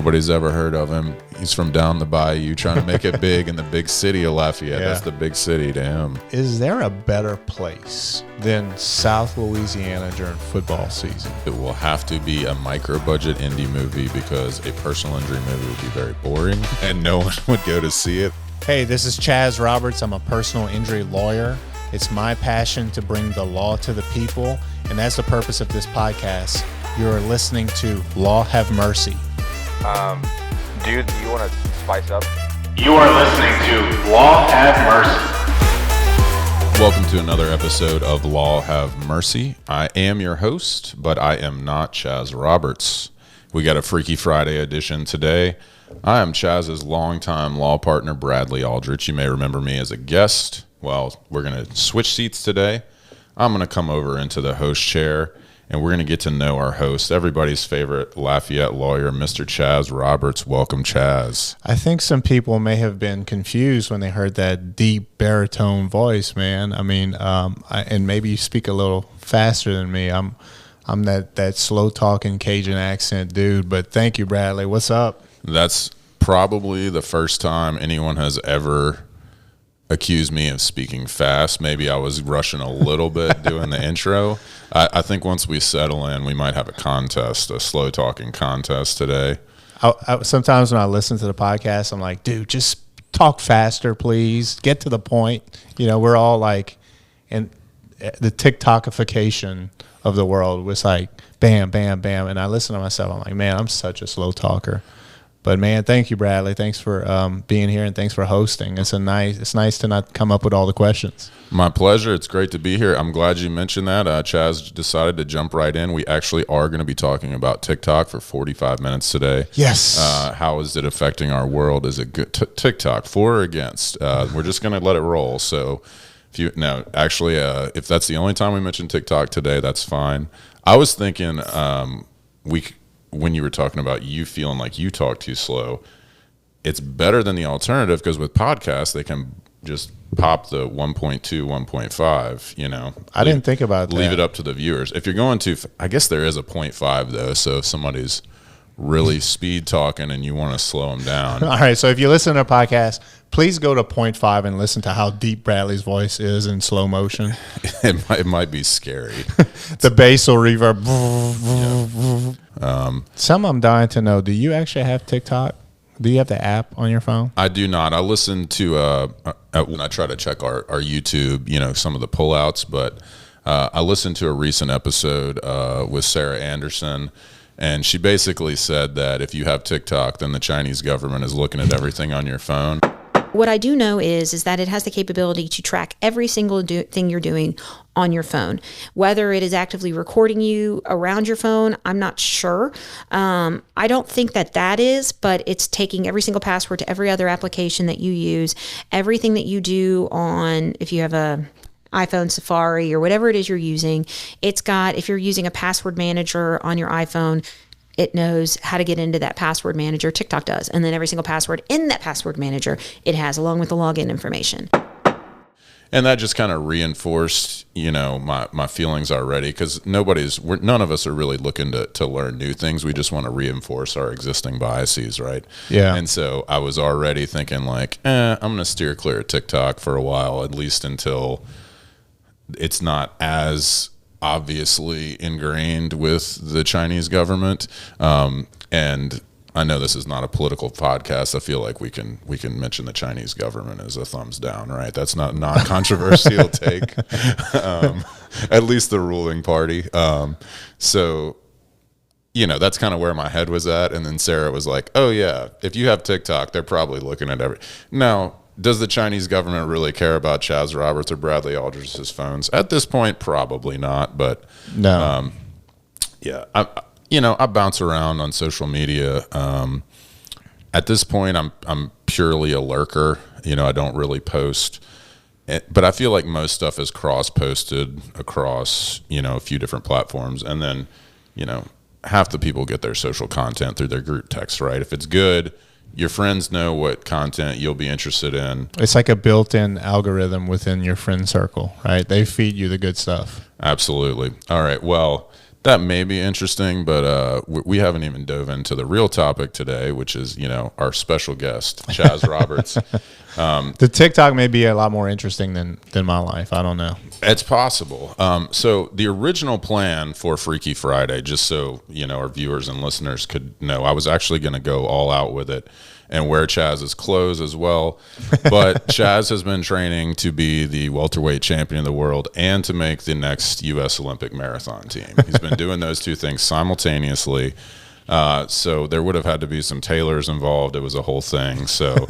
Nobody's ever heard of him. He's from down the bayou trying to make it big in the big city of Lafayette. Yeah. That's the big city to him. Is there a better place than South Louisiana during football season? It will have to be a micro-budget indie movie because a personal injury movie would be very boring and no one would go to see it. Hey, this is Chaz Roberts. I'm a personal injury lawyer. It's my passion to bring the law to the people, and that's the purpose of this podcast. You're listening to Law Have Mercy. Dude, do you want to spice up? You are listening to Law Have Mercy. Welcome to another episode of Law Have Mercy. I am your host, but I am not Chaz Roberts. We got a Freaky Friday edition today. I am Chaz's longtime law partner, Bradley Aldrich. You may remember me as a guest. Well, we're going to switch seats today. I'm going to come over into the host chair, and we're going to get to know our host, everybody's favorite Lafayette lawyer, Mr. Chaz Roberts. Welcome, Chaz. I think some people may have been confused when they heard that deep baritone voice, man. I mean, and maybe you speak a little faster than me. I'm that slow-talking Cajun accent dude, but thank you, Bradley. What's up? That's probably the first time anyone has ever accused me of speaking fast. Maybe I was rushing a little bit doing the intro. I think once we settle in, we might have a contest, a slow talking contest today. Sometimes when I listen to the podcast, I'm like, dude, just talk faster, please. Get to the point. You know, we're all like, in the TikTokification of the world was like, bam, bam, bam. And I listen to myself. I'm like, man, I'm such a slow talker. But man, thank you, Bradley. Thanks for being here, and thanks for hosting. It's nice to not come up with all the questions. My pleasure. It's great to be here. I'm glad you mentioned that. Chaz decided to jump right in. We actually are going to be talking about TikTok for 45 minutes today. Yes. How is it affecting our world? Is it good? TikTok, for or against? We're just going to let it roll. So if that's the only time we mention TikTok today, that's fine. I was thinking when you were talking about you feeling like you talk too slow, it's better than the alternative because with podcasts, they can just pop the 1.2, 1.5, you know. I didn't think about that. Leave it up to the viewers. If you're going to, I guess there is a 0.5 though, so if somebody's really speed talking and you want to slow them down. All right, so if you listen to a podcast, please go to 0.5 and listen to how deep Bradley's voice is in slow motion. It might be scary. The bass will reverb. Yeah. Some I'm dying to know, do you actually have TikTok? Do you have the app on your phone? I do not. I listen to when I try to check our YouTube, you know, some of the pullouts, but I listened to a recent episode with Sarah Anderson, and she basically said that if you have TikTok, then the Chinese government is looking at everything on your phone. What I do know is that it has the capability to track every single thing you're doing on your phone. Whether it is actively recording you around your phone, I'm not sure. I don't think that is, but it's taking every single password to every other application that you use, everything that you do on, if you have a iPhone Safari or whatever it is you're using. It's got, if you're using a password manager on your iPhone, it knows how to get into that password manager. TikTok does. And then every single password in that password manager, it has, along with the login information. And that just kind of reinforced, you know, my feelings already, because none of us are really looking to learn new things. We just want to reinforce our existing biases, right? Yeah. And so I was already thinking like, I'm going to steer clear of TikTok for a while, at least until it's not as obviously ingrained with the Chinese government. And I know this is not a political podcast. I feel like we can mention the Chinese government as a thumbs down, right? That's not a non-controversial take, at least the ruling party. So, you know, that's kind of where my head was at. And then Sarah was like, oh yeah, if you have TikTok, they're probably looking at Now, does the Chinese government really care about Chaz Roberts or Bradley Aldrich's phones? At this point, probably not. But no, yeah, I bounce around on social media. At this point, I'm purely a lurker. You know, I don't really post, but I feel like most stuff is cross-posted across, you know, a few different platforms, and then, you know, half the people get their social content through their group text, right? If it's good, your friends know what content you'll be interested in. It's like a built-in algorithm within your friend circle, right? They feed you the good stuff. Absolutely. All right. Well, That may be interesting, but we haven't even dove into the real topic today, which is, our special guest, Chaz Roberts. The TikTok may be a lot more interesting than my life. I don't know. It's possible. So the original plan for Freaky Friday, just so, our viewers and listeners could know, I was actually going to go all out with it and wear Chaz's clothes as well. But Chaz has been training to be the welterweight champion of the world and to make the next U.S. Olympic marathon team. He's been doing those two things simultaneously. So there would have had to be some tailors involved. It was a whole thing. So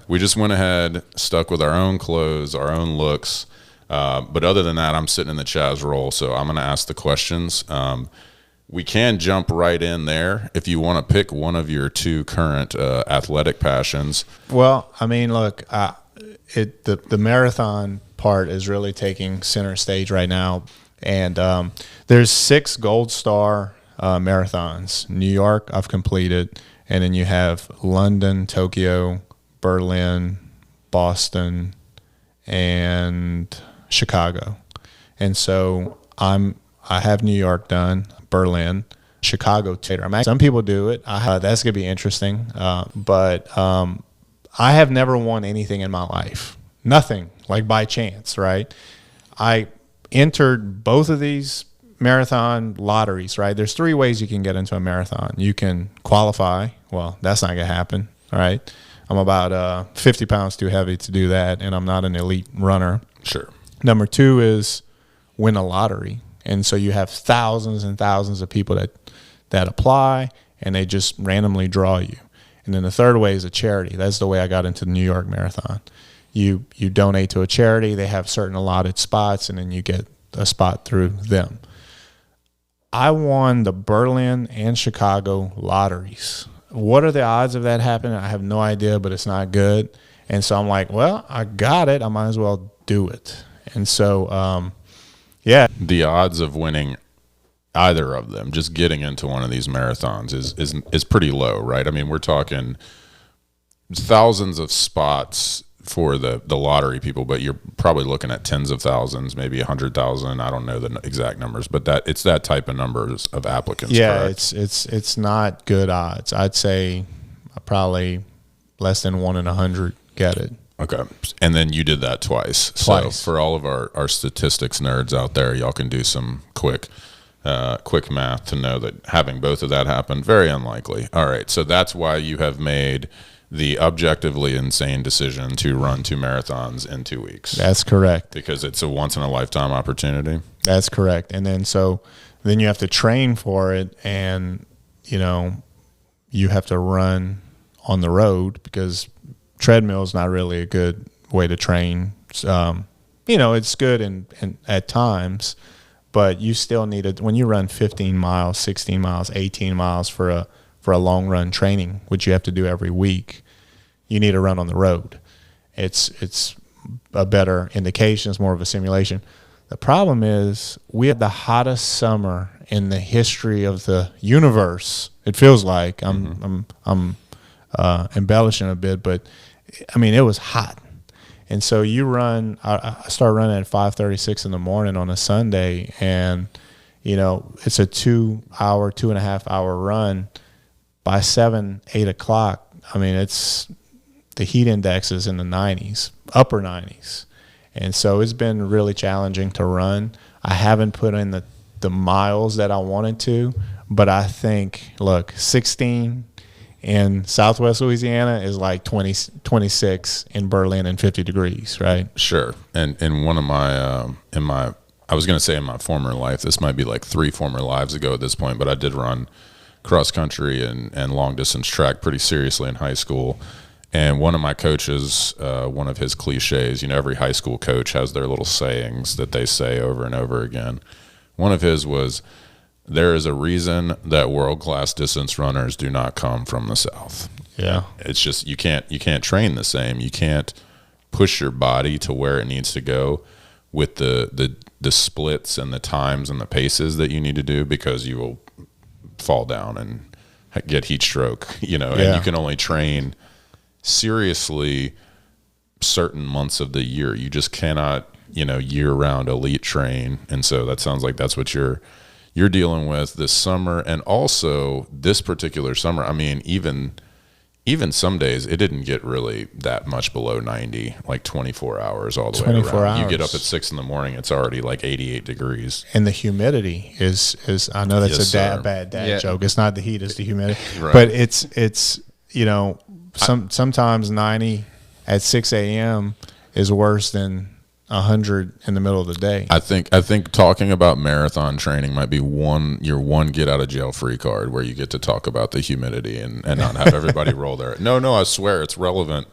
we just went ahead, stuck with our own clothes, our own looks. But other than that, I'm sitting in the Chaz role. So I'm going to ask the questions. We can jump right in there if you want to pick one of your two current athletic passions. Well, I mean, look, the marathon part is really taking center stage right now. And there's 6 Gold Star marathons. New York, I've completed. And then you have London, Tokyo, Berlin, Boston, and Chicago. And so I have New York done, Berlin, Chicago. Some people do it. That's going to be interesting. But I have never won anything in my life. Nothing, like by chance, right? I entered both of these marathon lotteries, right? There's 3 ways you can get into a marathon. You can qualify. Well, that's not going to happen, right? I'm about 50 pounds too heavy to do that, and I'm not an elite runner. Sure. Number 2 is win a lottery. And so you have thousands and thousands of people that apply, and they just randomly draw you. And then the third way is a charity. That's the way I got into the New York Marathon. You donate to a charity. They have certain allotted spots, and then you get a spot through them. I won the Berlin and Chicago lotteries. What are the odds of that happening? I have no idea, but it's not good. And so I'm like, well, I got it. I might as well do it. And so, yeah. The odds of winning either of them, just getting into one of these marathons, is pretty low, right? I mean, we're talking thousands of spots for the lottery people, but you're probably looking at tens of thousands, maybe 100,000. I don't know the exact numbers, but it's that type of numbers of applicants. Yeah, correct? it's not good odds. I'd say probably less than 1 in 100 get it. Okay. And then you did that twice. So for all of our statistics nerds out there, y'all can do some quick math to know that having both of that happen, very unlikely. All right. So that's why you have made the objectively insane decision to run 2 marathons in 2 weeks. That's correct. Because it's a once in a lifetime opportunity. That's correct. And then then you have to train for it, and you have to run on the road because treadmill is not really a good way to train. It's good in at times, but you still need it when you run 15 miles, 16 miles, 18 miles for a long run training, which you have to do every week. You need to run on the road. It's a better indication. It's more of a simulation. The problem is we had the hottest summer in the history of the universe. It feels like I'm embellishing a bit, but I mean, it was hot. And so you run, I started running at 5:36 in the morning on a Sunday, and, it's a 2.5 hour run. By 7, 8 o'clock, I mean, the heat index is in the 90s, upper 90s. And so it's been really challenging to run. I haven't put in the miles that I wanted to, but I think, 16 in Southwest Louisiana is like 26 in Berlin and 50 degrees, right? Sure. And in one of my, I was going to say in my former life, this might be like 3 former lives ago at this point, but I did run cross country and long distance track pretty seriously in high school. And one of my coaches, one of his cliches, every high school coach has their little sayings that they say over and over again. One of his was, there is a reason that world-class distance runners do not come from the South. Yeah. It's just, you can't train the same. You can't push your body to where it needs to go with the splits and the times and the paces that you need to do, because you will fall down and get heat stroke, and you can only train seriously certain months of the year. You just cannot, year round elite train. And so that sounds like that's what you're you're dealing with this summer, and also this particular summer. I mean, even some days it didn't get really that much below 90, like 24 hours all the way around. 24 hours. You get up at 6 a.m, it's already like 88 degrees. And the humidity is I know that's Yes, a sir. bad dad Yeah. joke. It's not the heat, it's the humidity. Right. But it's sometimes 90 at 6 a.m. is worse than 100 in the middle of the day. I think talking about marathon training might be your one get out of jail free card, where you get to talk about the humidity and not have everybody roll there. No, I swear it's relevant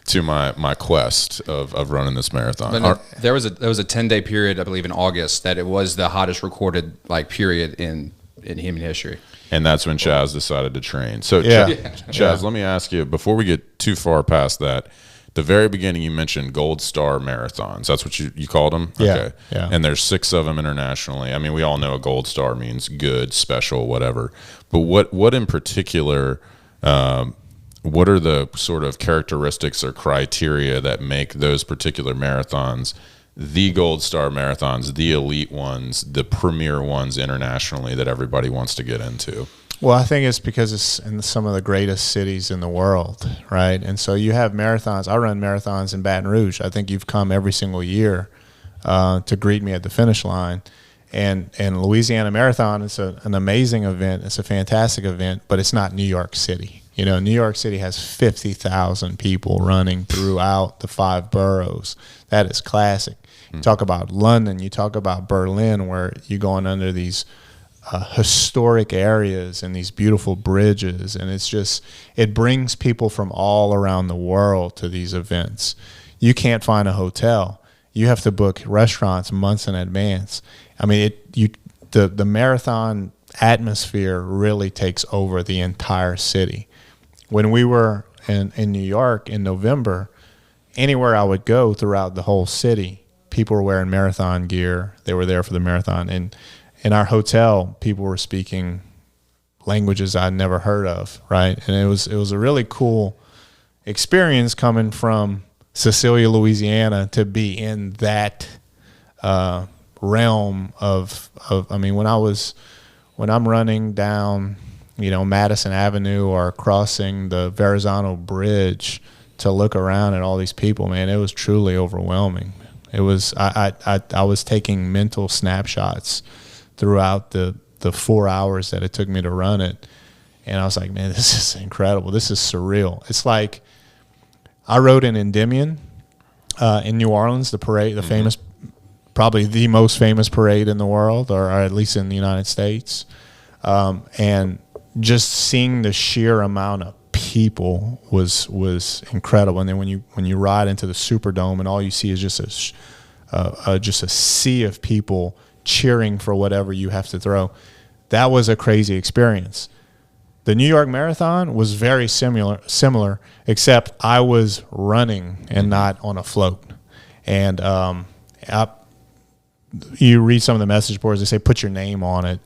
to my quest of running this marathon. But no, there was a 10-day period, I believe, in August that it was the hottest recorded period in human history. And that's when Chaz decided to train. So Yeah. Chaz, let me ask you, before we get too far past that, the very beginning you mentioned Gold Star marathons. That's what you called them? Yeah, Okay. yeah. And there's 6 of them internationally. I mean, we all know a Gold Star means good, special, whatever. But what in particular, what are the sort of characteristics or criteria that make those particular marathons the Gold Star marathons, the elite ones, the premier ones internationally that everybody wants to get into? Well, I think it's because it's in some of the greatest cities in the world, right? And so you have marathons. I run marathons in Baton Rouge. I think you've come every single year to greet me at the finish line. And Louisiana Marathon is an amazing event. It's a fantastic event, but it's not New York City. You know, New York City has 50,000 people running throughout the 5 boroughs. That is classic. You talk about London, you talk about Berlin, where you're going under these historic areas and these beautiful bridges, and it brings people from all around the world to these events. You can't find a hotel. You have to book restaurants months in advance. I mean, the marathon atmosphere really takes over the entire city. When we were in New York in November, anywhere I would go throughout the whole city, people were wearing marathon gear. They were there for the marathon. And in our hotel, people were speaking languages I'd never heard of, right? And it was a really cool experience coming from Cecilia, Louisiana, to be in that realm of I mean, when I'm running down, Madison Avenue or crossing the Verrazano Bridge to look around at all these people, man, it was truly overwhelming. It was I was taking mental snapshots throughout the 4 hours that it took me to run it, and I was like, man, this is incredible. This is surreal. It's like I rode in Endymion in New Orleans, the parade, the famous, probably the most famous parade in the world, or at least in the United States, and just seeing the sheer amount of people was incredible. And then when you ride into the Superdome and all you see is just a sea of people cheering for whatever you have to throw, that was a crazy experience. The New York Marathon was very similar, except I was running and not on a float. And you read some of the message boards, they say put your name on it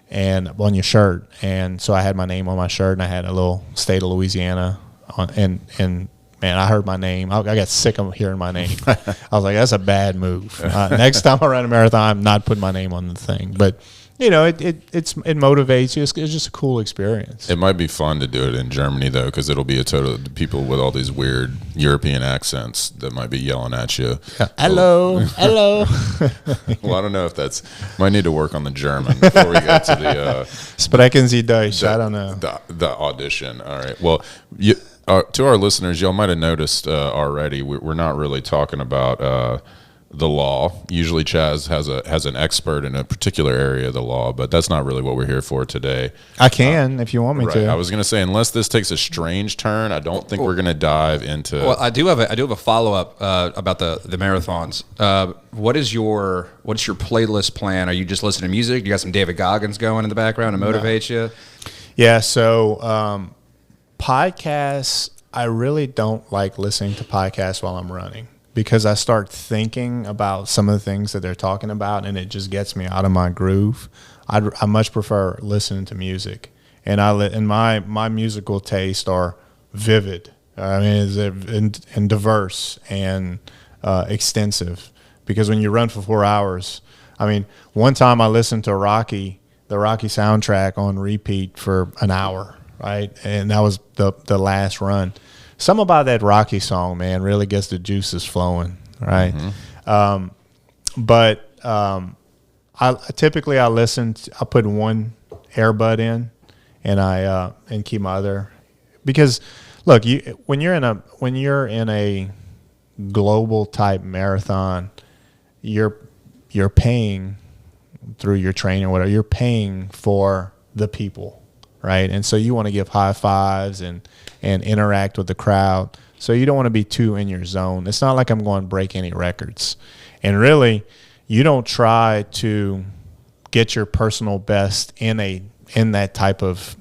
and on your shirt. And so I had my name on my shirt, and I had a little state of Louisiana on, and man, I heard my name. I got sick of hearing my name. I was like, that's a bad move. Next time I run a marathon, I'm not putting my name on the thing. But it motivates you. It's just a cool experience. It might be fun to do it in Germany, though, because it'll be a total people with all these weird European accents that might be yelling at you. Yeah. Hello. Well, I don't know if that's might need to work on the German before we get to the Sprechen Sie Deutsch? I don't know. the audition. All right. Well, to our listeners, y'all might have noticed already, we're not really talking about the law. Usually Chaz has an expert in a particular area of the law, but that's not really what we're here for today. I can if you want me to. I was going to say, unless this takes a strange turn, I don't think we're going to dive into. Well, I do have a follow up about the marathons. What is your playlist plan? Are you just listening to music? You got some David Goggins going in the background to motivate you? Yeah. So podcasts, I really don't like listening to podcasts while I'm running, because I start thinking about some of the things that they're talking about, and it just gets me out of my groove. I much prefer listening to music, and my musical tastes are vivid. I mean, and diverse and extensive. Because when you run for 4 hours, I mean, one time I listened to Rocky the Rocky soundtrack on repeat for an hour, right? And that was the last run. Something about that Rocky song, man, really gets the juices flowing, right? But I typically I put one earbud in, and I keep my other, because look, when you're in a global type marathon, you're paying through your training or whatever, you're paying for the people, right? And so you want to give high fives and interact with the crowd. So you don't want to be too in your zone. It's not like I'm going to break any records. And really, you don't try to get your personal best in that type of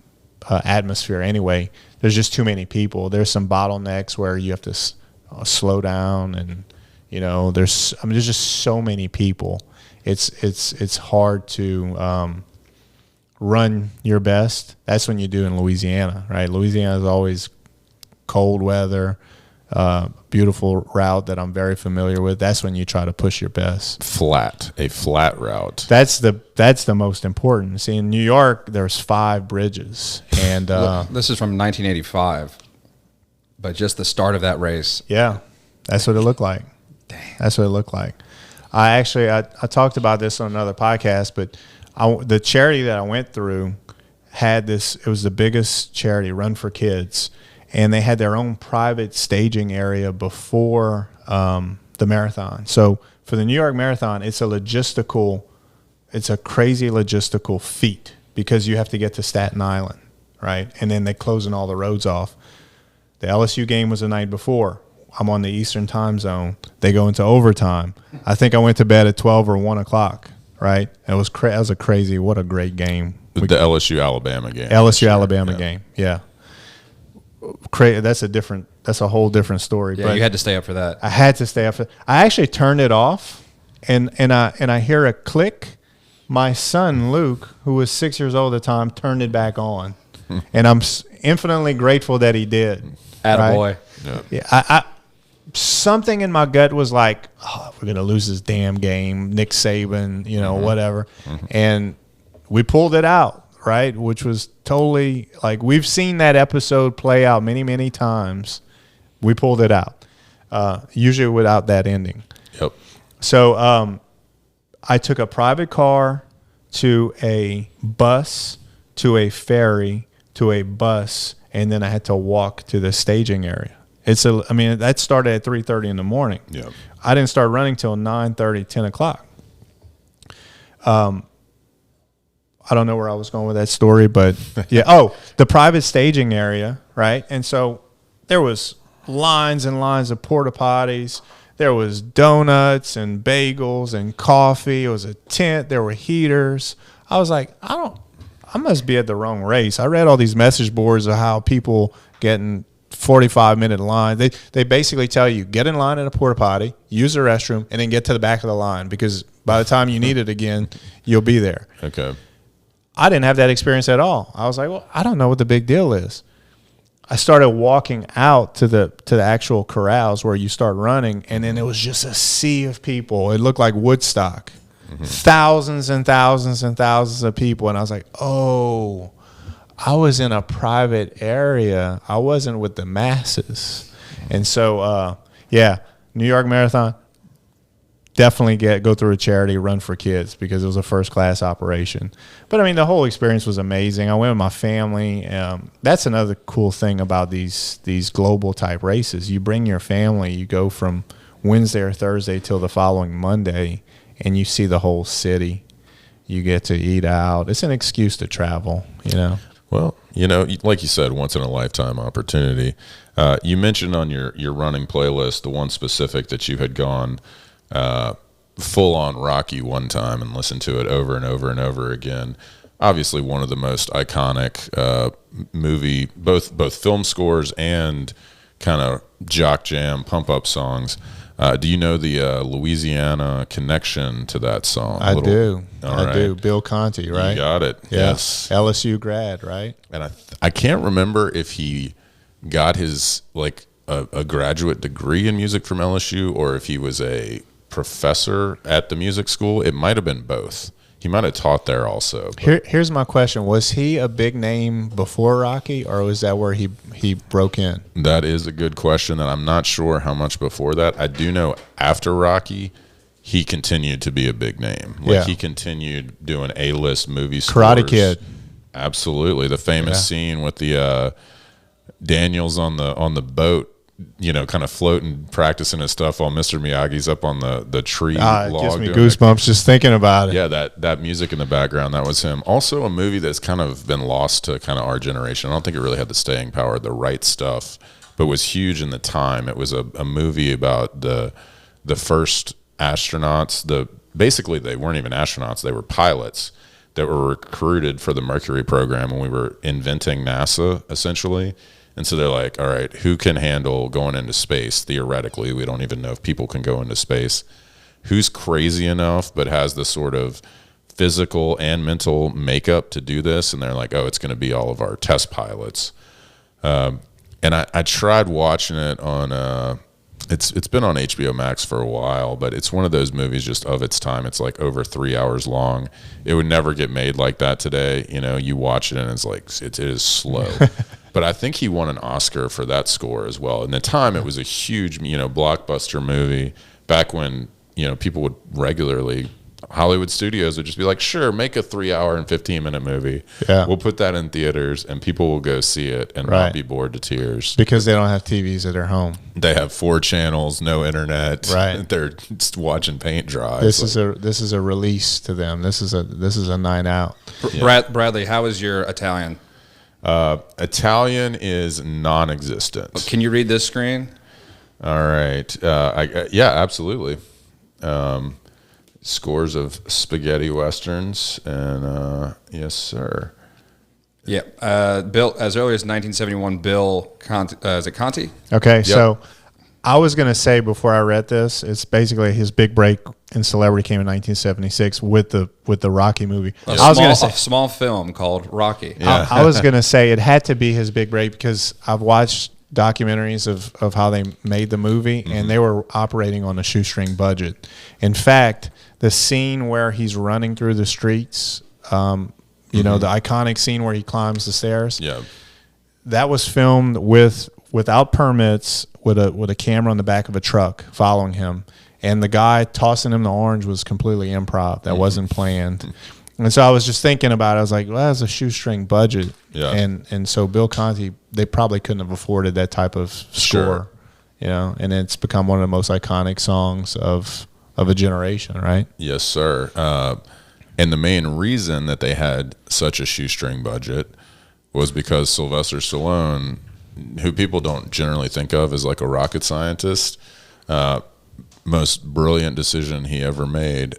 atmosphere anyway. There's just too many people. There's some bottlenecks where you have to slow down, and there's just so many people. It's hard to run your best. That's when you do in Louisiana, right? Louisiana is always cold weather, beautiful route that I'm very familiar with. That's when you try to push your best. A flat route. That's the most important. See, in New York, there's 5 bridges, and this is from 1985, but just the start of that race. Yeah, that's what it looked like. Dang. That's what it looked like. I talked about this on another podcast, but the charity that I went through had this. It was the biggest charity, Run for Kids, and they had their own private staging area before the marathon. So for the New York Marathon, it's a crazy logistical feat, because you have to get to Staten Island, right? And then they're closing all the roads off. The LSU game was the night before. I'm on the Eastern time zone. They go into overtime. I think I went to bed at 12 or 1 o'clock, right? It was what a great game. The LSU Alabama game. LSU-Alabama game, yeah. That's a whole different story. Yeah, but you had to stay up for that. I had to stay up for. I actually turned it off, and I hear a click. My son Luke, who was 6 years old at the time, turned it back on, and I'm infinitely grateful that he did. Attaboy. Right? Yeah, I something in my gut was like, oh, we're gonna lose this damn game. Nick Saban, whatever, and we pulled it out. Right, which was totally like, we've seen that episode play out many, many times. We pulled it out, usually without that ending. Yep. So I took a private car to a bus, to a ferry, to a bus, and then I had to walk to the staging area. That started at 3:30 in the morning. Yep. I didn't start running till 9:30, 10 o'clock. I don't know where I was going with that story, but yeah. Oh, the private staging area, right? And so there was lines and lines of porta potties. There was donuts and bagels and coffee. It was a tent. There were heaters. I was like, I must be at the wrong race. I read all these message boards of how people getting 45-minute lines. They basically tell you, get in line at a porta potty, use the restroom, and then get to the back of the line, because by the time you need it again, you'll be there. Okay. I didn't have that experience at all. I was like, well, I don't know what the big deal is. I started walking out to the actual corrals where you start running, and then it was just a sea of people. It looked like Woodstock. Thousands and thousands and thousands of people. And I was like, oh, I was in a private area. I wasn't with the masses. And so, New York Marathon, definitely go through a charity, Run for Kids, because it was a first-class operation. But, the whole experience was amazing. I went with my family. That's another cool thing about these global-type races. You bring your family. You go from Wednesday or Thursday till the following Monday, and you see the whole city. You get to eat out. It's an excuse to travel, Well, like you said, once-in-a-lifetime opportunity. You mentioned on your running playlist the one specific that you had gone full on Rocky one time and listened to it over and over and over again. Obviously one of the most iconic movie, both film scores and kind of jock jam pump up songs. Do you know the Louisiana connection to that song? I do. All I do. Bill Conti, right? You got it. Yeah. Yes. LSU grad, right? And I can't remember if he got his a graduate degree in music from LSU or if he was a professor at the music school. It might have been both. He might have taught there also. Here's my question: was he a big name before Rocky, or was that where he broke in? That is a good question, and I'm not sure how much before that. I do know after Rocky, he continued to be a big name. Like he continued doing A-list movie scores. Karate Kid. Absolutely. The famous scene with the Daniels on the boat, you know, kind of floating, practicing his stuff while Mr. Miyagi's up on the tree log. It gives me goosebumps just thinking about it. Yeah, that music in the background, that was him. Also a movie that's kind of been lost to kind of our generation. I don't think it really had the staying power, The Right Stuff, but was huge in the time. It was a movie about the first astronauts. Basically they weren't even astronauts, they were pilots that were recruited for the Mercury program when we were inventing NASA, essentially. And so they're like, all right, who can handle going into space? Theoretically, we don't even know if people can go into space. Who's crazy enough but has the sort of physical and mental makeup to do this? And they're like, oh, it's going to be all of our test pilots. And I tried watching it on it's been on HBO Max for a while, but it's one of those movies just of its time. It's like over 3 hours long. It would never get made like that today. You know, you watch it and it's like it is slow. But I think he won an Oscar for that score as well. In the time, it was a huge, you know, blockbuster movie. Back when, you know, people would regularly, Hollywood studios would just be like, sure, make a 3 hour and 15-minute movie. Yeah. We'll put that in theaters and people will go see it and not be bored to tears. Because they don't have TVs at their home. They have 4 channels, no internet. Right. They're just watching paint dry. This is a release to them. This is a night out. Bradley, how is your Italian? Italian is non-existent. Can you read this screen? All right. Yeah, absolutely. Scores of spaghetti westerns, and yes, sir. Yeah. Bill, as early as 1971, Bill Conti, is it Conti? Okay, so I was going to say before I read this, it's basically his big break in celebrity came in 1976 with the Rocky movie. I was going to say a small film called Rocky. Yeah. I was going to say it had to be his big break because I've watched documentaries of how they made the movie, and they were operating on a shoestring budget. In fact, the scene where he's running through the streets, you know, the iconic scene where he climbs the stairs. Yeah, that was filmed without permits, with a camera on the back of a truck following him, and the guy tossing him the orange was completely improv. That wasn't planned. And so I was just thinking about it. I was like, well, that's a shoestring budget. Yeah. And so Bill Conti, they probably couldn't have afforded that type of score, you know, and it's become one of the most iconic songs of a generation, right? Yes, sir. And the main reason that they had such a shoestring budget was because Sylvester Stallone, who people don't generally think of as like a rocket scientist, most brilliant decision he ever made,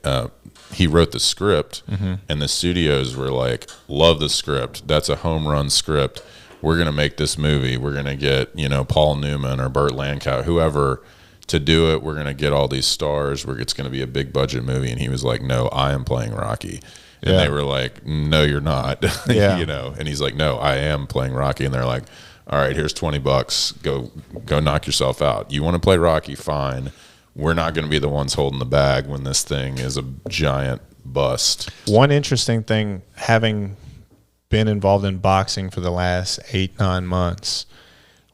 he wrote the script, and the studios were like, love the script. That's a home run script. We're going to make this movie. We're going to get, you know, Paul Newman or Burt Lancaster, whoever, to do it. We're going to get all these stars. It's going to be a big budget movie. And he was like, no, I am playing Rocky. And they were like, no, you're not. You know, and he's like, no, I am playing Rocky. And they're like, all right, here's $20. Go knock yourself out. You want to play Rocky? Fine. We're not going to be the ones holding the bag when this thing is a giant bust. One interesting thing, having been involved in boxing for the last 8-9 months,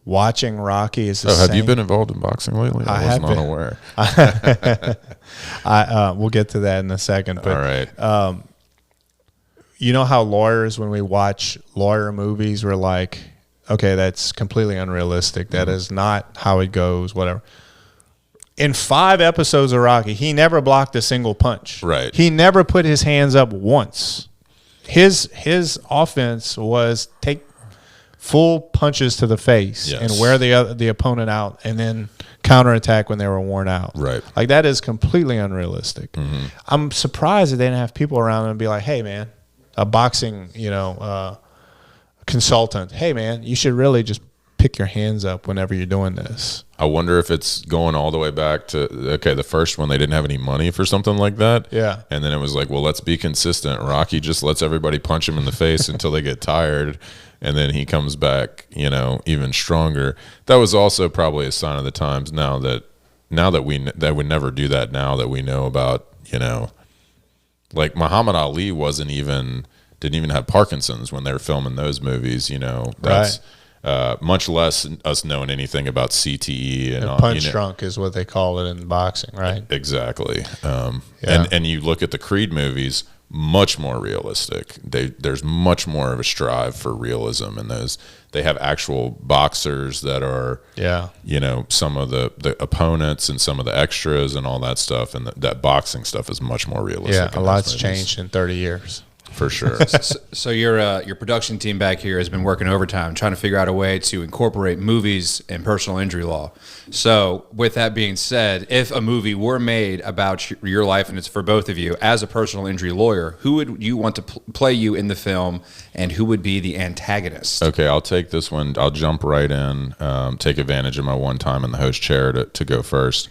watching Rocky is the same. Have you been involved in boxing lately? I was not aware. We'll get to that in a second. But, all right. You know how lawyers, when we watch lawyer movies, we're like, okay, that's completely unrealistic. That is not how it goes, whatever. In 5 episodes of Rocky, he never blocked a single punch. Right. He never put his hands up once. His offense was take full punches to the face and wear the opponent out, and then counterattack when they were worn out. Right. Like, that is completely unrealistic. I'm surprised that they didn't have people around and be like, hey, man, a boxing, consultant, hey, man, you should really just pick your hands up whenever you're doing this. I wonder if it's going all the way back to, the first one, they didn't have any money for something like that. Yeah. And then it was like, well, let's be consistent. Rocky just lets everybody punch him in the face until they get tired. And then he comes back, even stronger. That was also probably a sign of the times that would never do that now that we know about, like Muhammad Ali didn't even have Parkinson's when they were filming those movies. You know, that's much less us knowing anything about CTE and punch drunk is what they call it in boxing, right? Exactly. And you look at the Creed movies, much more realistic. There's much more of a strive for realism in those. They have actual boxers that are, you know, some of the opponents and some of the extras and all that stuff. And that boxing stuff is much more realistic. Yeah, a lot's changed in 30 years. For sure. So your production team back here has been working overtime trying to figure out a way to incorporate movies and personal injury law. So with that being said, if a movie were made about your life, and it's for both of you, as a personal injury lawyer, who would you want to play you in the film, and who would be the antagonist? Okay, I'll take this one. I'll jump right in, take advantage of my one time in the host chair to go first.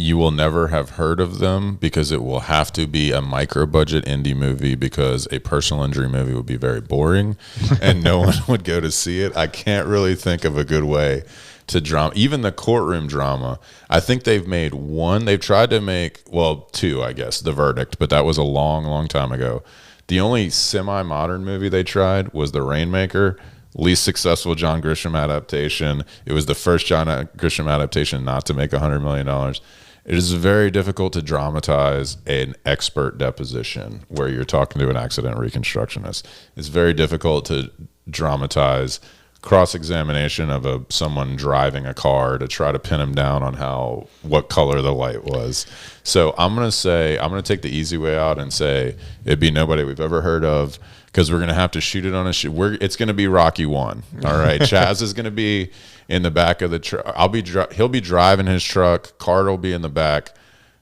You will never have heard of them because it will have to be a micro-budget indie movie, because a personal injury movie would be very boring and no one would go to see it. I can't really think of a good way to drama. Even the courtroom drama, I think they've made one. They've tried to make, well, two, I guess, The Verdict, but that was a long, long time ago. The only semi-modern movie they tried was The Rainmaker, least successful John Grisham adaptation. It was the first John Grisham adaptation not to make $100 million. It is very difficult to dramatize an expert deposition where you're talking to an accident reconstructionist. It's very difficult to dramatize cross-examination of someone driving a car to try to pin him down on what color the light was. So I'm going to take the easy way out and say it'd be nobody we've ever heard of, because we're going to have to shoot it on it's going to be Rocky 1. All right. Chaz is going to be in the back of the truck. He'll be driving his truck. Carter will be in the back.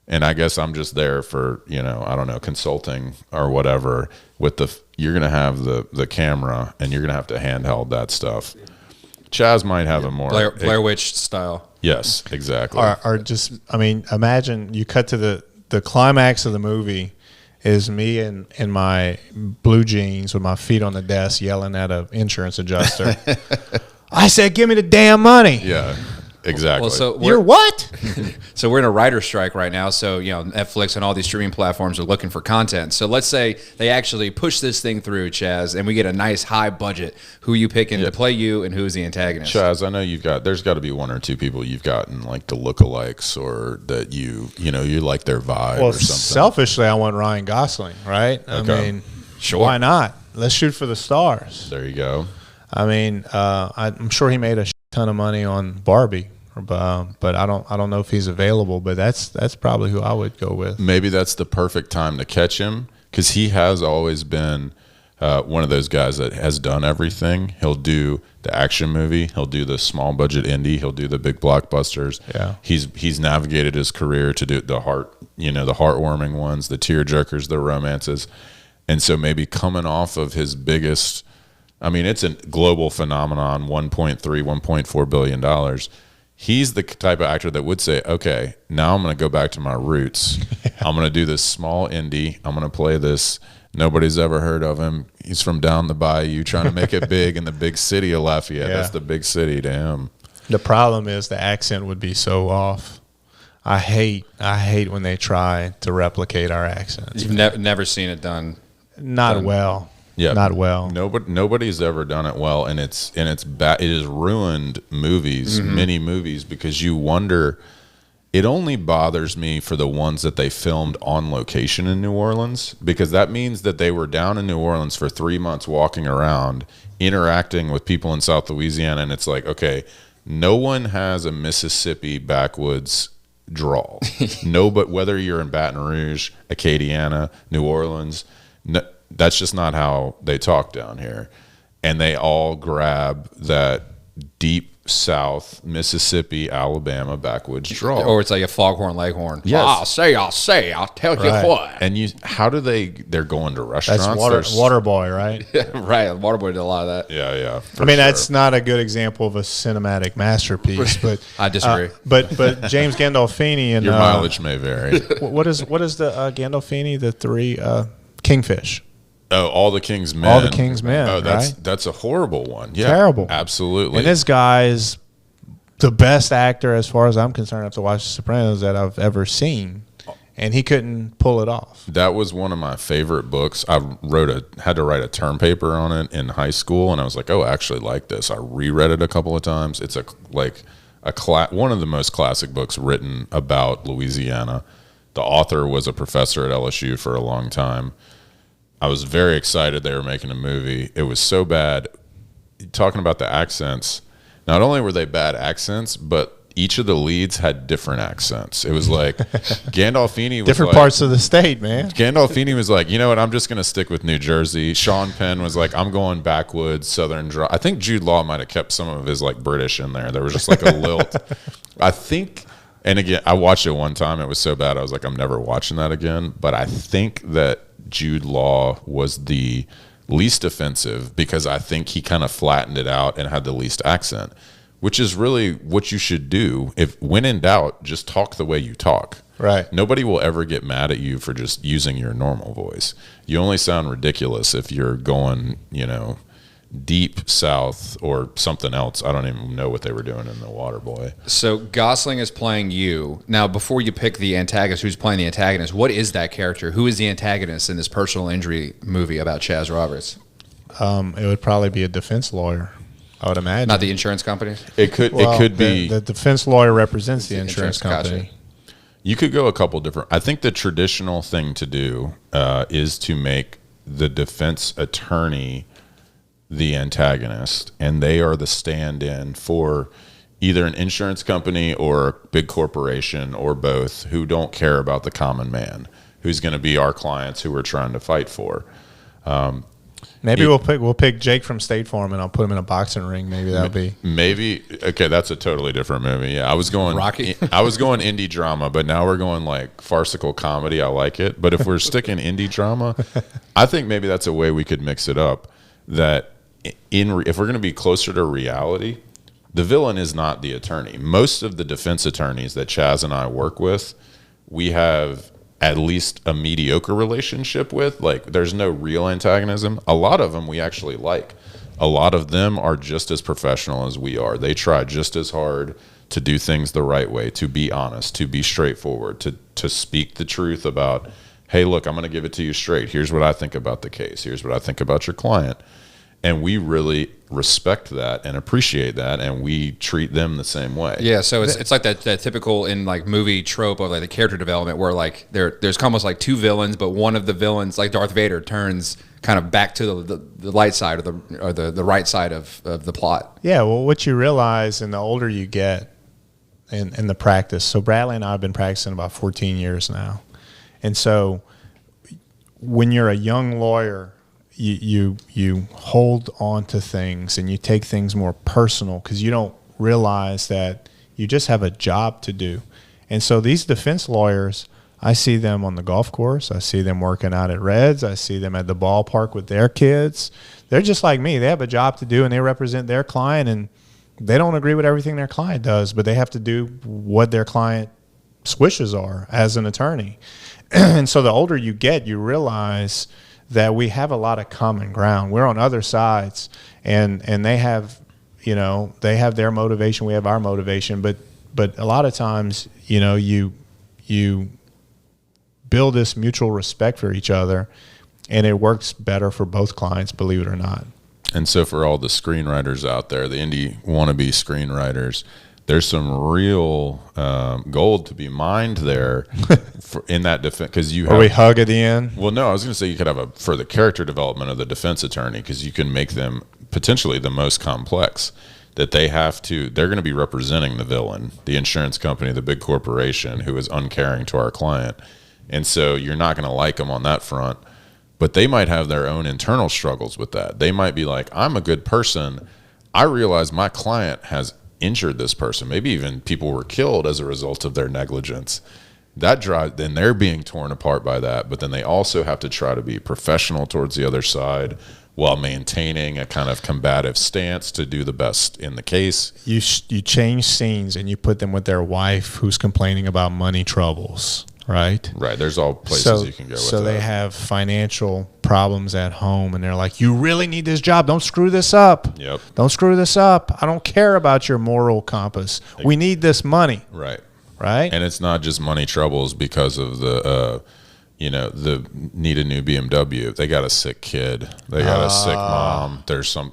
And I guess I'm just there for, I don't know, consulting or whatever. You're going to have the camera, and you're going to have to handheld that stuff. Chaz might have a more Blair Witch style. Yes, exactly. Or just, imagine you cut to the climax of the movie is me in my blue jeans with my feet on the desk yelling at an insurance adjuster. I said, give me the damn money. Yeah, exactly. Well, so you're what? So we're in a writer's strike right now. So, Netflix and all these streaming platforms are looking for content. So let's say they actually push this thing through, Chaz, and we get a nice high budget. Who are you picking to play you, and who's the antagonist? Chaz, I know there's got to be one or two people you've gotten like the lookalikes, or that you like their vibe or something. Selfishly, I want Ryan Gosling, right? I mean, sure. Why not? Let's shoot for the stars. There you go. I'm sure he made a ton of money on Barbie, but I don't know if he's available. But that's probably who I would go with. Maybe that's the perfect time to catch him, because he has always been one of those guys that has done everything. He'll do the action movie, he'll do the small budget indie, he'll do the big blockbusters. Yeah, he's navigated his career to do the heartwarming ones, the tear jerkers, the romances, and so maybe coming off of his biggest. It's a global phenomenon, $1.4 billion. He's the type of actor that would say, okay, now I'm going to go back to my roots. I'm going to do this small indie. I'm going to play this. Nobody's ever heard of him. He's from down the bayou trying to make it big in the big city of Lafayette. Yeah. That's the big city to him. The problem is the accent would be so off. I hate when they try to replicate our accents. You've never seen it done. Not well. Yeah, not well. Nobody's ever done it well, and it's bad. It has ruined movies, many movies, because you wonder. It only bothers me for the ones that they filmed on location in New Orleans, because that means that they were down in New Orleans for 3 months, walking around, interacting with people in South Louisiana, and it's like, okay, no one has a Mississippi backwoods drawl. No, but whether you're in Baton Rouge, Acadiana, New Orleans. No, that's just not how they talk down here. And they all grab that deep South Mississippi, Alabama backwoods drawl. Or it's like a foghorn leghorn. Yes. I'll tell you what. And they're going to restaurants. That's Waterboy, right? Right. Waterboy did a lot of that. Yeah. That's not a good example of a cinematic masterpiece, but I disagree. But James Gandolfini and your mileage may vary. What is the Gandolfini, the three Kingfish? Oh, All the King's Men. All the King's Men. Oh, that's a horrible one. Yeah, terrible. Absolutely. And this guy is the best actor, as far as I'm concerned, after watching The Sopranos, that I've ever seen. and he couldn't pull it off. That was one of my favorite books. I had to write a term paper on it in high school, and I was like, oh, I actually like this. I reread it a couple of times. It's one of the most classic books written about Louisiana. The author was a professor at LSU for a long time. I was very excited they were making a movie. It was so bad. Talking about the accents, not only were they bad accents, but each of the leads had different accents. It was like Gandolfini was different parts of the state, man. Gandolfini was like, you know what, I'm just going to stick with New Jersey. Sean Penn was like, I'm going backwoods, Southern dry. I think Jude Law might have kept some of his like British in there. There was just like a lilt. I think, and again, I watched it one time. It was so bad. I was like, I'm never watching that again. But I think that Jude Law was the least offensive because I think he kind of flattened it out and had the least accent, which is really what you should do. If when in doubt, just talk the way you talk. Right. Nobody will ever get mad at you for just using your normal voice. You only sound ridiculous if you're going, deep south or something else. I don't even know what they were doing in The Waterboy. So Gosling is playing you. Now, before you pick the antagonist, who's playing the antagonist, what is that character? Who is the antagonist in this personal injury movie about Chaz Roberts? It would probably be a defense lawyer, I would imagine. Not the insurance company? It could be. The defense lawyer represents the insurance company. Gotcha. You could go a couple different. I think the traditional thing to do is to make the defense attorney the antagonist, and they are the stand-in for either an insurance company or a big corporation or both who don't care about the common man, who's going to be our clients who we're trying to fight for. Maybe we'll pick Jake from State Farm, and I'll put him in a boxing ring. Maybe that'll be okay. That's a totally different movie. Yeah, I was going Rocky. I was going indie drama, but now we're going like farcical comedy. I like it, but if we're sticking indie drama, I think maybe that's a way we could mix it up. That if we're going to be closer to reality, the villain is not the attorney. Most of the defense attorneys that Chaz and I work with, we have at least a mediocre relationship with. Like, there's no real antagonism. A lot of them we actually like. A lot of them are just as professional as we are. They try just as hard to do things the right way, to be honest, to be straightforward, to speak the truth about, hey, look, I'm going to give it to you straight. Here's what I think about the case. Here's what I think about your client. And we really respect that and appreciate that, and we treat them the same way. Yeah, so it's like that typical in like movie trope of like the character development where like there's almost like two villains, but one of the villains, like Darth Vader, turns kind of back to the light side or the right side of the plot. Yeah, well, what you realize, and the older you get in the practice. So Bradley and I have been practicing about 14 years now, and so when you're a young lawyer, you hold on to things and you take things more personal because you don't realize that you just have a job to do. And so these defense lawyers, I see them on the golf course. I see them working out at Reds. I see them at the ballpark with their kids. They're just like me. They have a job to do, and they represent their client, and they don't agree with everything their client does, but they have to do what their client's wishes are as an attorney. And so the older you get, you realize that we have a lot of common ground. We're on other sides, and they have, they have their motivation, we have our motivation, but a lot of times, you build this mutual respect for each other, and it works better for both clients, believe it or not. And so for all the screenwriters out there, the indie wannabe screenwriters, there's some real gold to be mined there in that defense. Because you have, we hug at the end? Well, no, I was going to say you could have for the character development of the defense attorney, because you can make them potentially the most complex. That they're going to be representing the villain, the insurance company, the big corporation who is uncaring to our client. And so you're not going to like them on that front. But they might have their own internal struggles with that. They might be like, I'm a good person. I realize my client has injured this person. Maybe even people were killed as a result of their negligence. Then they're being torn apart by that. But then they also have to try to be professional towards the other side while maintaining a kind of combative stance to do the best in the case. You change scenes and you put them with their wife who's complaining about money troubles, right? Right. There's all places you can go with that. So they have financial problems at home, and they're like, you really need this job. Don't screw this up. Yep. Don't screw this up. I don't care about your moral compass. We need this money. Right. right? And it's not just money troubles because of the the need a new BMW. They got a sick kid. They got a sick mom. There's some,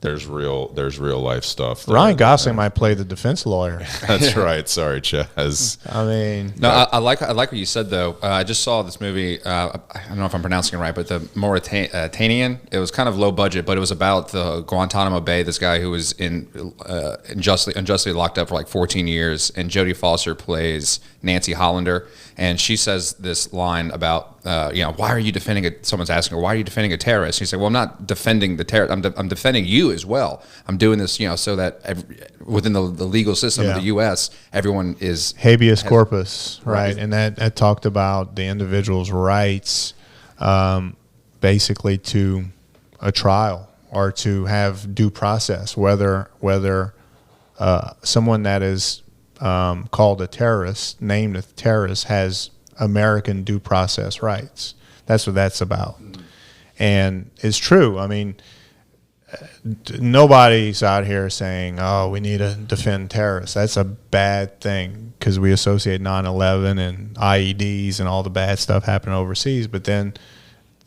there's real life stuff there. Ryan Gosling might play the defense lawyer. That's right. Sorry, Chaz. I mean, No, I like what you said though. I just saw this movie. I don't know if I'm pronouncing it right, but the Mauritanian. It was kind of low budget, but it was about the Guantanamo Bay. This guy who was unjustly locked up for like 14 years, and Jodie Foster plays Nancy Hollander, and she says this line about why are you defending someone's asking her, why are you defending a terrorist? She said, well, I'm not defending the terrorist. I'm defending you as well. I'm doing this, so that within the legal system of the U.S., everyone is habeas corpus, right? And that talked about the individual's rights, basically to a trial or to have due process, whether someone that is called a terrorist, named a terrorist, has American due process rights. That's what that's about. And it's true. I mean, nobody's out here saying, oh, we need to defend terrorists. That's a bad thing because we associate 9/11 and IEDs and all the bad stuff happening overseas. But then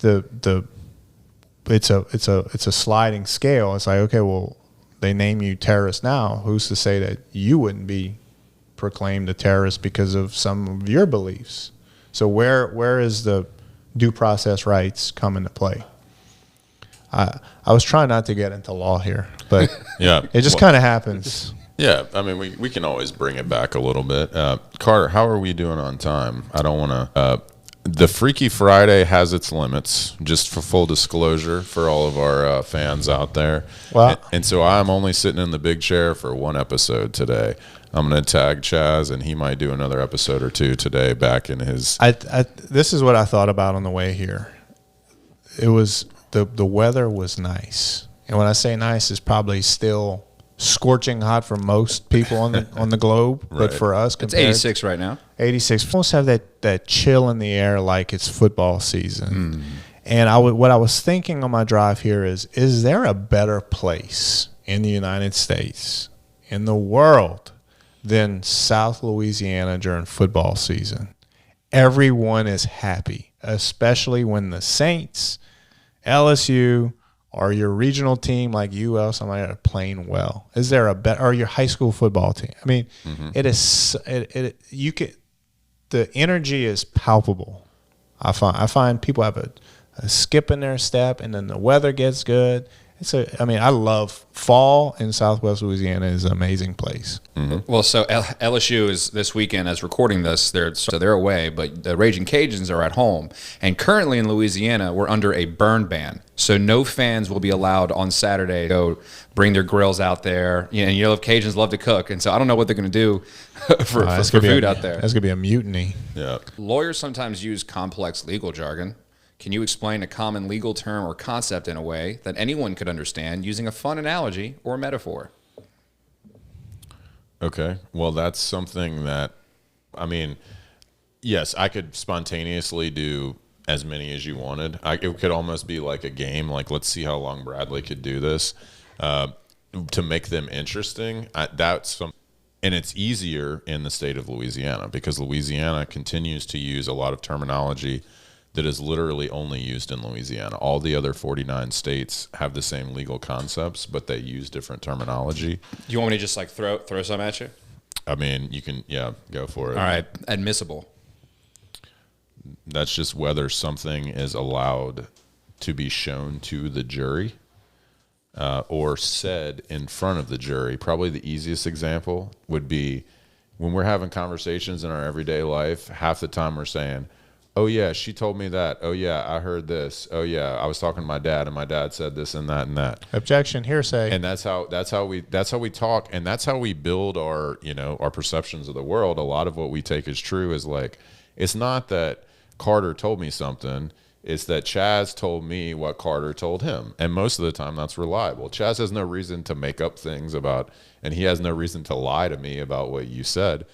it's a sliding scale. It's like, okay, well, they name you terrorist now. Who's to say that you wouldn't be proclaimed a terrorist because of some of your beliefs? So where is the due process rights come into play? I was trying not to get into law here, but Yeah, it just kind of happens. Yeah, I mean, we can always bring it back a little bit. Carter, how are we doing on time? I don't want to. The Freaky Friday has its limits, just for full disclosure for all of our fans out there. Well, and so I'm only sitting in the big chair for one episode today. I'm going to tag Chaz, and he might do another episode or two today back in his. This is what I thought about on the way here. It was the weather was nice, and when I say nice, it's probably still scorching hot for most people on the globe, Right. but for us, It's 86 right now. 86. We almost have that chill in the air like it's football season. And what I was thinking on my drive here is there a better place in the United States, in the world, than South Louisiana during football season? Everyone is happy, especially when the Saints, LSU, or your regional team like UL, somebody are playing well. Is there a better, or your high school football team? I mean, it is. You can. The energy is palpable. I find people have a skip in their step, and then the weather gets good. I love fall in Southwest Louisiana. Is an amazing place. Well, so LSU is this weekend as recording this. They're away, but the Raging Cajuns are at home. And currently in Louisiana, we're under a burn ban. So no fans will be allowed on Saturday to go bring their grills out there. And if Cajuns love to cook, and so I don't know what they're going to do for food out there. That's gonna be a mutiny. Yeah. Lawyers sometimes use complex legal jargon. Can you explain a common legal term or concept in a way that anyone could understand using a fun analogy or metaphor? Okay. Well, that's something that, I mean, yes, I could spontaneously do as many as you wanted. It could almost be like a game, like let's see how long Bradley could do this to make them interesting. And it's easier in the state of Louisiana because Louisiana continues to use a lot of terminology that is literally only used in Louisiana. All the other 49 states have the same legal concepts, but they use different terminology. Do you want me to just like throw some at you? I mean, you can, go for it. All right, admissible. That's just whether something is allowed to be shown to the jury or said in front of the jury. Probably the easiest example would be when we're having conversations in our everyday life, half the time we're saying, oh, yeah, she told me that. Oh, yeah, I heard this. Oh, yeah, I was talking to my dad, and my dad said this and that and that. Objection, hearsay. And that's how we talk, and that's how we build our perceptions of the world. A lot of what we take as true is like, it's not that Carter told me something. It's that Chaz told me what Carter told him. And most of the time, that's reliable. Chaz has no reason to make up things about, and he has no reason to lie to me about what you said.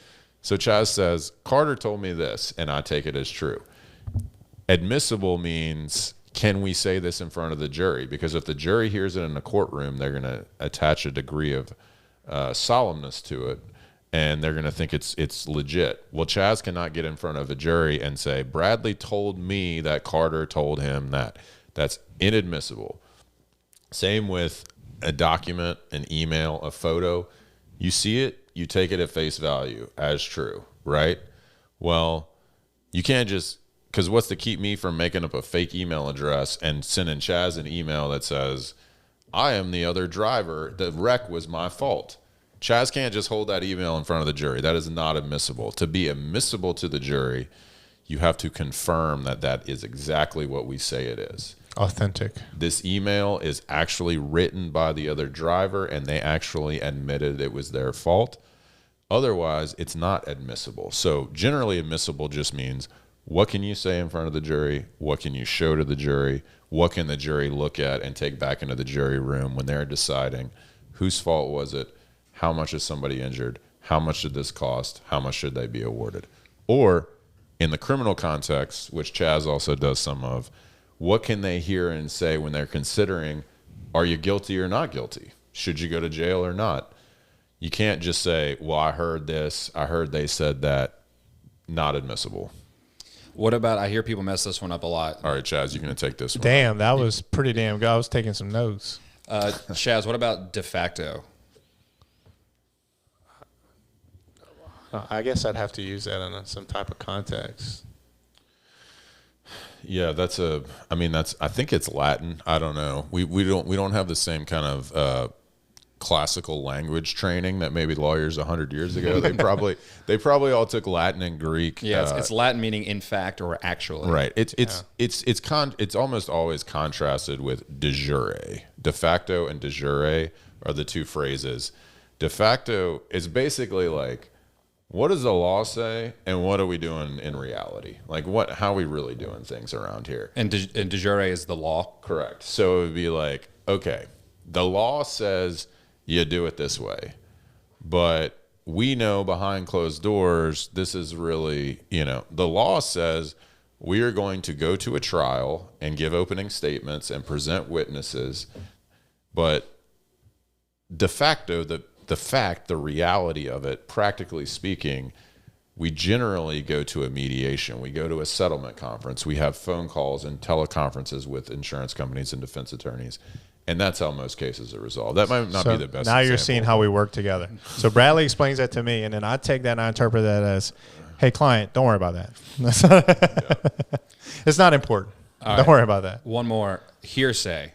So Chaz says, Carter told me this, and I take it as true. Admissible means, can we say this in front of the jury? Because if the jury hears it in a courtroom, they're going to attach a degree of solemnness to it. and they're going to think it's legit. Well, Chaz cannot get in front of a jury and say, Bradley told me that Carter told him that. That's inadmissible. Same with a document, an email, a photo. You see it, you take it at face value as true, right? Well, you can't just, because what's to keep me from making up a fake email address and sending Chaz an email that says, I am the other driver, the wreck was my fault. Chaz can't just hold that email in front of the jury. That is not admissible. To be admissible to the jury, you have to confirm that that is exactly what we say it is. Authentic. This email is actually written by the other driver, and they actually admitted it was their fault. Otherwise, it's not admissible. So generally admissible just means, what can you say in front of the jury? What can you show to the jury? What can the jury look at and take back into the jury room when they're deciding whose fault was it? How much is somebody injured? How much did this cost? How much should they be awarded? Or in the criminal context, which Chaz also does some of, what can they hear and say when they're considering, are you guilty or not guilty? Should you go to jail or not? You can't just say, well, I heard this, I heard they said that. Not admissible. What about, I hear people mess this one up a lot. All right, Chaz, you're going to take this one. Damn, that was pretty damn good. I was taking some notes. Chaz, what about de facto? I guess I'd have to use that in some type of context. Yeah, I think it's Latin. I don't know. We don't have the same kind of classical language training that maybe lawyers 100 years ago. They probably all took Latin and Greek. Yeah, it's Latin meaning in fact or actually. Right. It's almost always contrasted with de jure. De facto and de jure are the two phrases. De facto is basically like, what does the law say, and what are we doing in reality? Like, how are we really doing things around here? And de jure is the law? Correct. So it would be like, okay, the law says you do it this way, but we know behind closed doors, this is really, the law says we are going to go to a trial and give opening statements and present witnesses, but de facto, the reality of it, practically speaking, we generally go to a mediation. We go to a settlement conference. We have phone calls and teleconferences with insurance companies and defense attorneys. And that's how most cases are resolved. That might not be the best now you're example. seeing how we work together. So Bradley explains that to me, and then I take that and I interpret that as, hey, client, don't worry about that. It's not important. Don't worry about that. One more. Hearsay.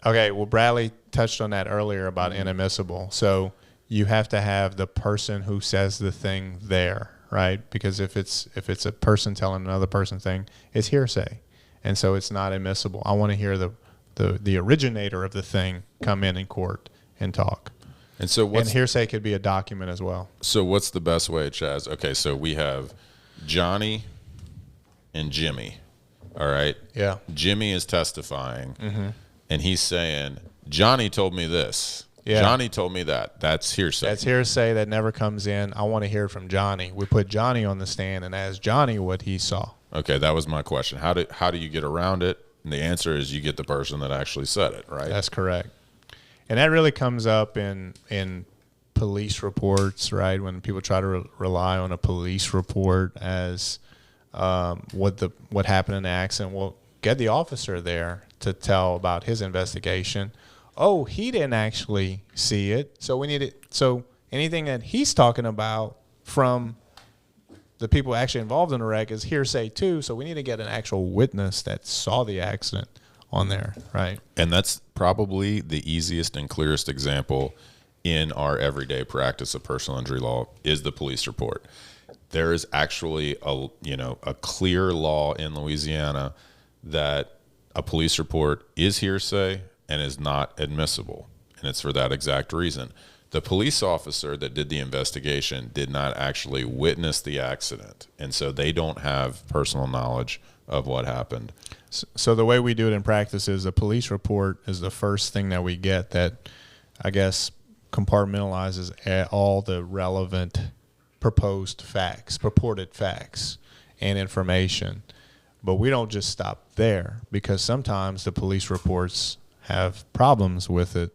Okay, well, Bradley touched on that earlier about inadmissible. So you have to have the person who says the thing there, right? Because if it's a person telling another person thing, it's hearsay. And so it's not admissible. I want to hear the originator of the thing come in court and talk. And hearsay could be a document as well. So what's the best way, Chaz? Okay, so we have Johnny and Jimmy. All right? Yeah. Jimmy is testifying, and he's saying, Johnny told me this. Yeah. Johnny told me that. That's hearsay. That's hearsay that never comes in. I want to hear from Johnny. We put Johnny on the stand and ask Johnny what he saw. Okay, that was my question. How do you get around it? And the answer is you get the person that actually said it, right? That's correct. And that really comes up in police reports, right? When people try to rely on a police report as what happened in the accident. Well, get the officer there to tell about his investigation. Oh, he didn't actually see it. So we need it. So anything that he's talking about from the people actually involved in the wreck is hearsay too. So we need to get an actual witness that saw the accident on there, right? And that's probably the easiest and clearest example in our everyday practice of personal injury law is the police report. There is actually a clear law in Louisiana that a police report is hearsay and is not admissible. And it's for that exact reason. The police officer that did the investigation did not actually witness the accident. And so they don't have personal knowledge of what happened. So the way we do it in practice is a police report is the first thing that we get that, I guess, compartmentalizes all the relevant purported facts and information. But we don't just stop there, because sometimes the police reports have problems with it,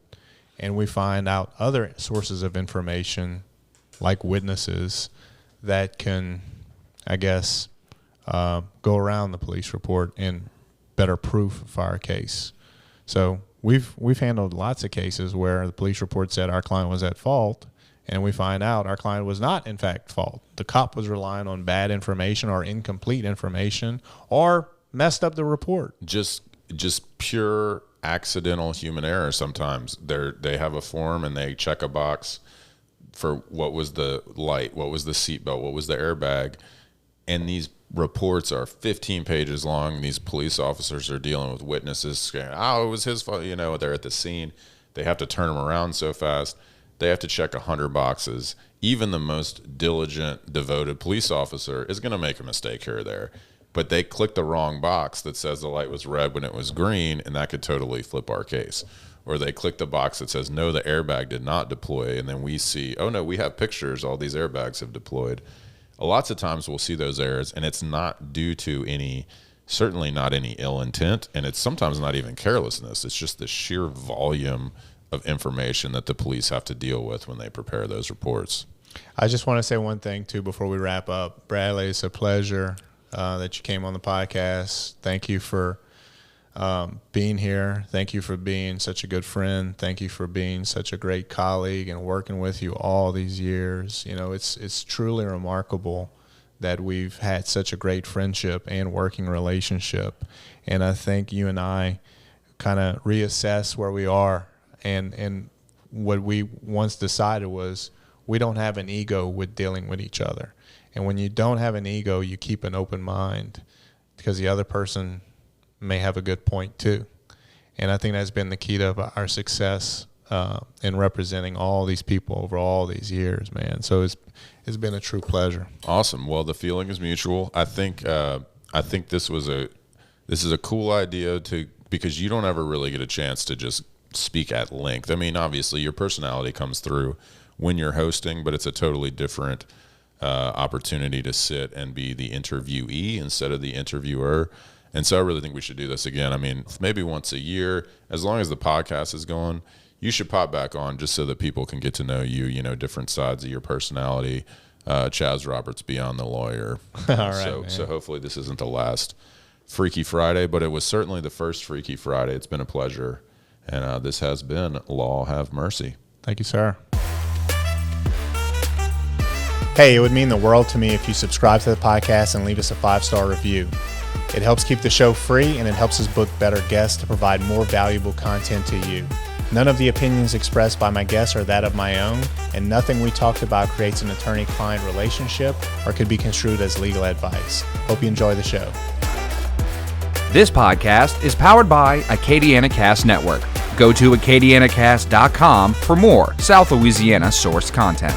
and we find out other sources of information like witnesses that can, I guess, go around the police report and better proof for our case. So we've handled lots of cases where the police report said our client was at fault, and we find out our client was not in fact fault. The cop was relying on bad information or incomplete information or messed up the report. Just pure accidental human error. Sometimes they have a form and they check a box for what was the light, what was the seatbelt, what was the airbag, and these reports are 15 pages long. These police officers are dealing with witnesses saying, "Oh, it was his fault." You know, they're at the scene. They have to turn them around so fast. They have to check 100 boxes. Even the most diligent, devoted police officer is going to make a mistake here or there. But they clicked the wrong box that says the light was red when it was green, and that could totally flip our case. Or they clicked the box that says, no, the airbag did not deploy, and then we see, oh, no, we have pictures. All these airbags have deployed. Lots of times we'll see those errors, and it's not due to certainly not any ill intent, and it's sometimes not even carelessness. It's just the sheer volume of information that the police have to deal with when they prepare those reports. I just want to say one thing, too, before we wrap up. Bradley, it's a pleasure that you came on the podcast. Thank you for being here. Thank you for being such a good friend. Thank you for being such a great colleague and working with you all these years. You know, it's truly remarkable that we've had such a great friendship and working relationship. And I think you and I kind of reassess where we are. And what we once decided was we don't have an ego with dealing with each other. And when you don't have an ego, you keep an open mind because the other person may have a good point too. And I think that's been the key to our success in representing all these people over all these years, man. So it's been a true pleasure. Awesome. Well, the feeling is mutual. I think this is a cool idea because you don't ever really get a chance to just speak at length. I mean, obviously your personality comes through when you're hosting, but it's a totally different opportunity to sit and be the interviewee instead of the interviewer. And so I really think we should do this again. I mean, maybe once a year, as long as the podcast is going, you should pop back on just so that people can get to know you, you know, different sides of your personality. Chaz Roberts, Beyond the Lawyer. All right, so hopefully this isn't the last Freaky Friday, but it was certainly the first Freaky Friday. It's been a pleasure. And this has been Law Have Mercy. Thank you, sir. Hey, it would mean the world to me if you subscribe to the podcast and leave us a 5-star review. It helps keep the show free, and it helps us book better guests to provide more valuable content to you. None of the opinions expressed by my guests are that of my own, and nothing we talked about creates an attorney-client relationship or could be construed as legal advice. Hope you enjoy the show. This podcast is powered by Acadiana Cast Network. Go to acadianacast.com for more South Louisiana sourced content.